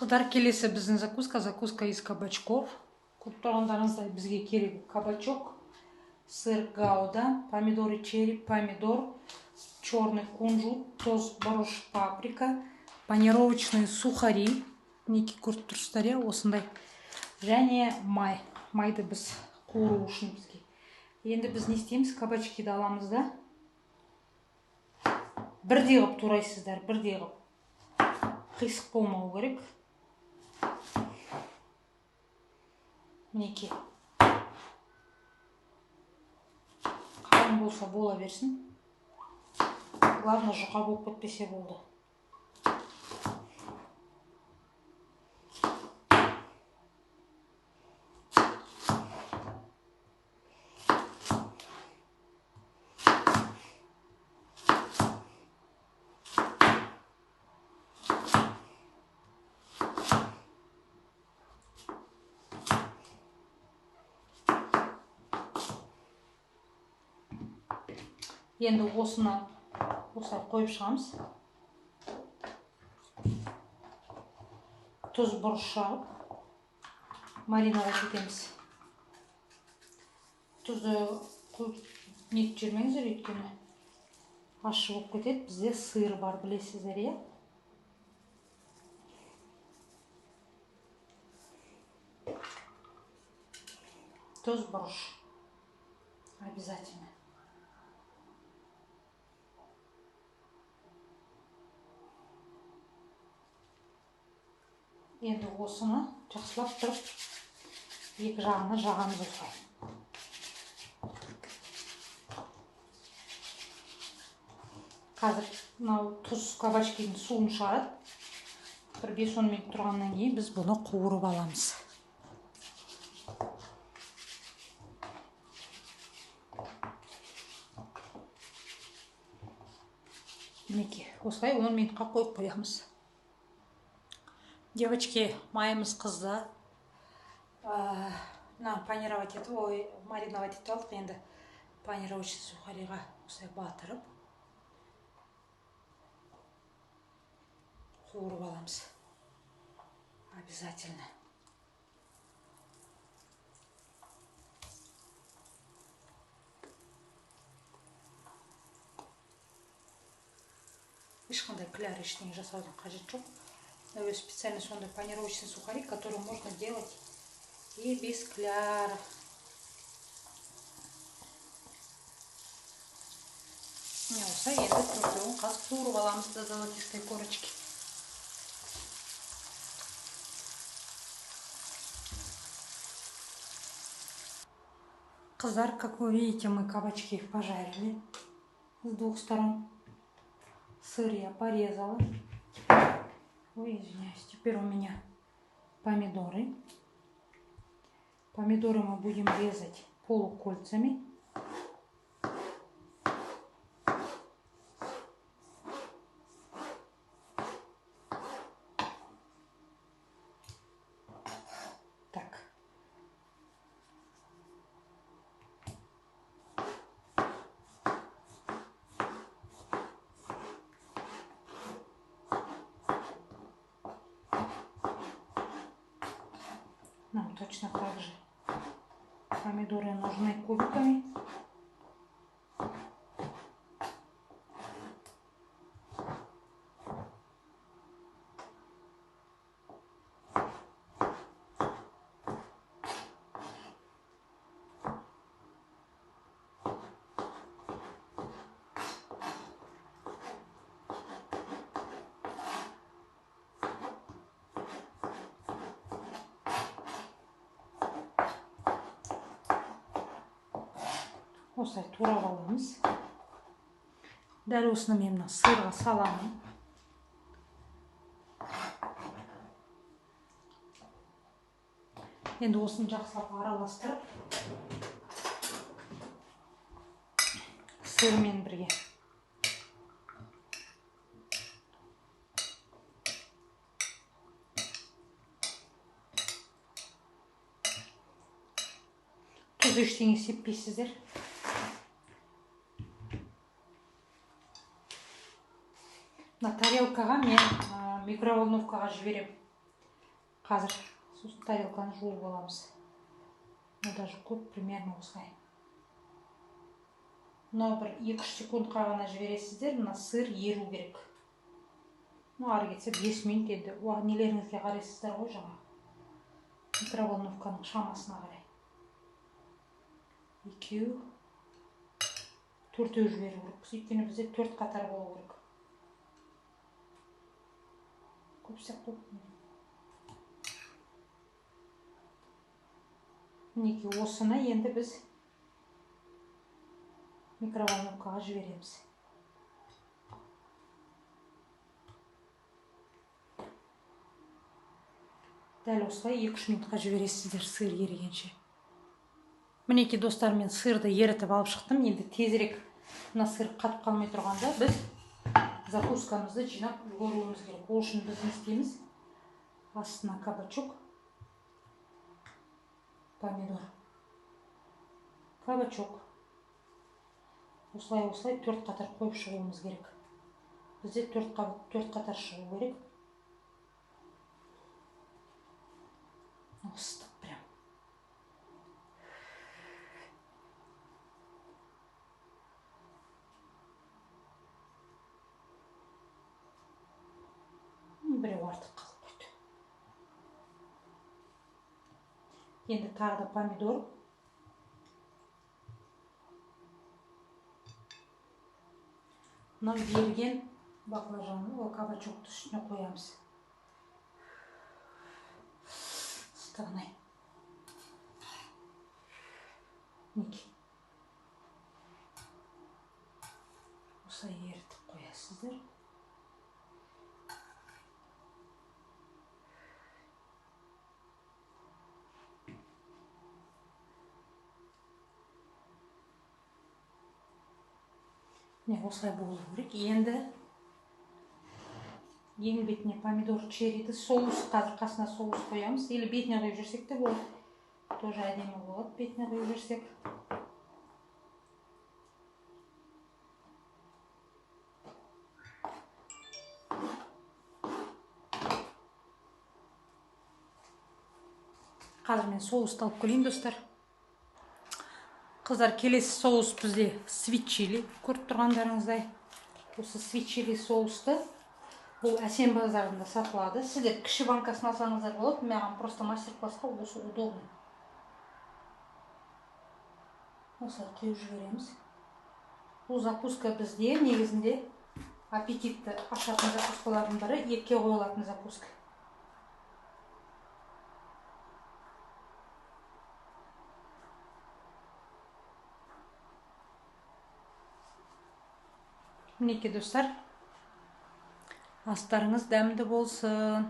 Қыздар, келесі біздің закуска из кабачков. Көріп тұрғандарыңыздай бізге керек кабачок, сыр гауда, помидоры черри, помидор, черный кунжут, тоз, борошек, паприка, панировочные сухари. Мінекей көріп тұрсыздар, иә, осындай. Және майды біз қуыру үшін бізге. Енді біз не істейміз? Кабачкиді аламыз да бірдей қылып турайсыздар, бірдей қылып. Қисық болмау керек. Мінекей. Қалың болса бола берсін. Главное, жұқа болып кетпесе болды. Енді осыны осылай қойып шығамыз. Тұз, бұрыш жағып маринаға кетеміз. Тұзды қойып нетіп жүрмеңіздер, өйткені ащы болып кетеді. Бізде сыр бар, білесіздер, иә? Тұз, бұрыш обязательно. Енді осыны жақсылап тұрып, екі жағына жағамыз осылай. Қазір мынау тұз кабачкидің суын шығарады. Бір 5-10 минут тұрғаннан кейін біз бұны қуырып аламыз. Мінекей, осылай 10 минутқа қойып қоямыз. Девочки, майымыз қызды. Панировать етіп, мариновать етіп алдық. Енді панировочный сухариға осылай батырып қуырып аламыз. Обязательно. Ешқандай кляр ештеңе жасаудың қажет жоқ. Специально сондай панировочный сухарик, который можно делать и без кляра. Осылай енді төртеуін қазып қуырып аламыз до золотистой корочки. Қыздар, как вы видите, мы кабачки пожарили с двух сторон. Сыр я порезала. Ой, извиняюсь. Теперь у меня помидоры. Помидоры мы будем резать полукольцами. Так. Нам точно так же помидоры нужны кубиками. Осылай турап аламыз. Дәл осыны мен сырға саламын. Енді осыны жақсылап араластырып, сырмен бірге. Тұз ештеңе сеппейсіздер. На тарелкаға мен микроволновкаға жіберем. Қазір тарелканы жуып аламыз. Даже көп, примерно осылай. Мынау бір 2-3 секундқа ғана жібересіздер. Мына сыр еру керек. Ары кетсе 5 минут енді. Нелеріңізге қарайсыздар ғой жаңа. Микроволновканың шамасына қарай. 2, 4 жіберу керек. Сөйткені бізде 4 қатар болу керек. Көпсек көп. Мінеки осыны енді біз микроволновкаға жібереміз. Дәл осылай 2-3 минутқа жібересіздер сыр ерігенше. Мінеки достар, мен сырды ерітіп алып шықтым. Енді тезірек мына сыр қатып қалмай тұрғанда біз закускамызды жинап үлгеруіміз керек. Ол үшін біз не істейміз? Астына кабачок, помидор, кабачок. Осылай 4 қатар қойып шығуымыз керек. Бізде 4 қатар шығу керек. Ыстық прям. Біреу артық қалып қойды. Енді тағы да помидор. Мынау ерген баклажанды, ол кабачокты үстіне қоямыз. Ыстығын. Мінеки. Осылай ерітіп қоясыздар. Осылай болу керек. Енді ең бетіне помидор черриді, соус, қазір қасына соус қоямыз. Или бетіне құйып жүрсек те болады. Тоже әдемі болады, бетіне құйып жүрсек. Қазір мен соусты алып келейін, достар. Қыздар, келесі соус бізде sweet chili. Көріп тұрғандарыңыздай. Осы sweet chili соусты бұл әсем базарында сатылады. Сіздер кіші банкасын алсаңыздар болады. Маған просто мастер-классқа осы удобно. Осылай құйып жібереміз. Бұл закуска бізде негізінде аппетитті ашатын закускалардың бірі, етке қойылатын закуска. Мінеки достар, астарыңыз дәмді болсын.